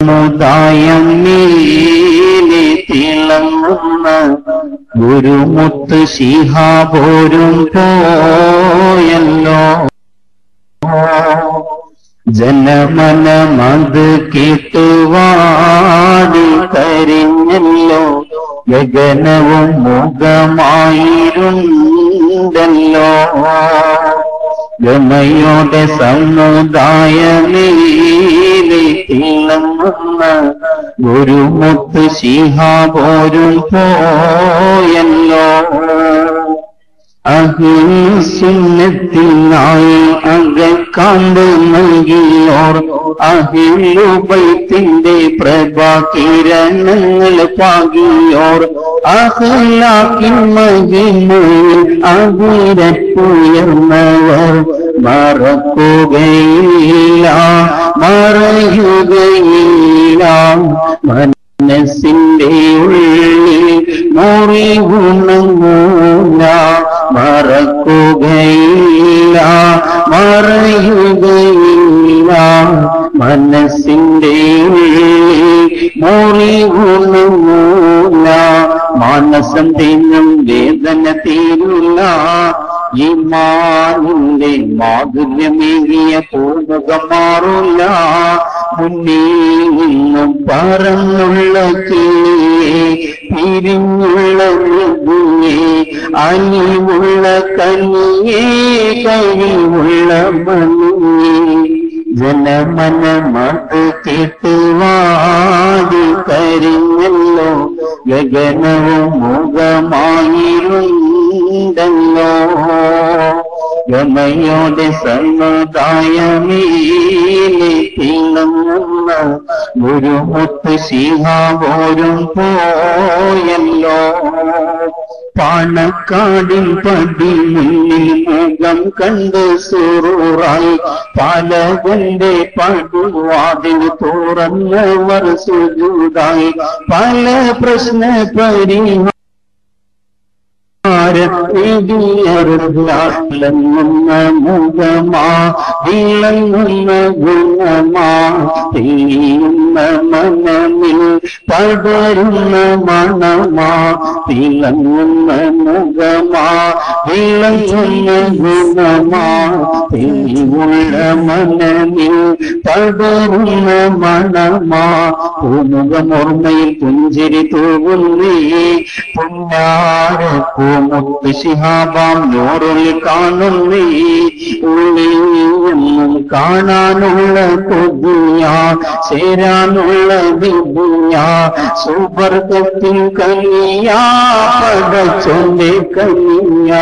സമുദായം നീലെ തിളങ്ങുന്ന ഗുരുമുത്ത് ശിഹാബോരും പോയല്ലോ. ജനമനമത് കേട്ടുവാടി കരിഞ്ഞല്ലോ. ഗഗനവും മുഖമായിരുണ്ടല്ലോ. ഗമയോടെ സമുദായമേലെ തിളങ്ങുന്ന ഗുരുമുത്ത് ശിഹാബോരും പോയല്ലോ. അഹിംസുന്നത്തിനായി അകക്കാണ്ട് നൽകിയോർ അഹിലുബൈത്തിന്റെ പ്രഭാകിരണങ്ങൾ പാകിയോർ അഖ്ലാഖിൻ മഹിമയിൽ അവിരപ്പുയർന്നവർ മറക്കുകയില്ല മറയുകയില്ല. മനസ്സിന്റെ ഉള്ളിൽ മുറിവുണങ്ങൂല മറക്കുകയില്ല മറയുകയില്ല. മനസ്സിന്റെ ഉള്ളിൽ മുറിവുണങ്ങൂല. മാനസം തിന്നും വേദന തീരില്ല. ഈമാനിന്റെ മാധുര്യമേകിയ പൂമുഖം മാറില്ല. മുന്നിൽ നിന്നും പറന്നുള്ള കിളിയെ പിരിഞ്ഞുള്ള മൃദുവേ അലിവുള്ള കനിയേ കഴിവുള്ള മണിയേ. ജനമനമത് കേട്ടുവാടി കരിഞ്ഞല്ലോ. ഗഗനവും മുഖമായിരുണ്ടല്ലോ. ഗമയോടെ സമുദായമേലെ തിളങ്ങുന്ന ഗുരുമുത്ത് ശിഹാബോരും പോയല്ലോ. പാണക്കാടിൻ പടി മുന്നിൽ മുഖം കണ്ട് സുറൂറായി പലകന്റെ പടുവാതിൽ തുറന്നവർ സുജൂദായി. പല പ്രശ്ന പരിഹാരം വിളങ്ങുന്ന മുഖമാ വിളങ്ങുന്ന ഗുണമാ തെളിയുന്ന മനമിൽ പടരുന്ന മണമാ വിളങ്ങുന്ന മുഖമാ വിളങ്ങുന്ന ഗുണമാ തെളിവുള്ള മനമിൽ പടരുന്ന മണമാ. പൂമുഖമോർമ്മയിൽ പുഞ്ചിരി തൂകുന്നേ പുന്നാര മുത്ത് ശിഹാബാം നൂറിൽ കാണുന്നേ. ഉള്ളിൽ നിന്നും കാണാനുള്ള കൊതിയ ചേരാനുള്ള വിധിയ സുവർഗത്തിൽ കനിയ പടച്ചൊന്റെ കനിയ.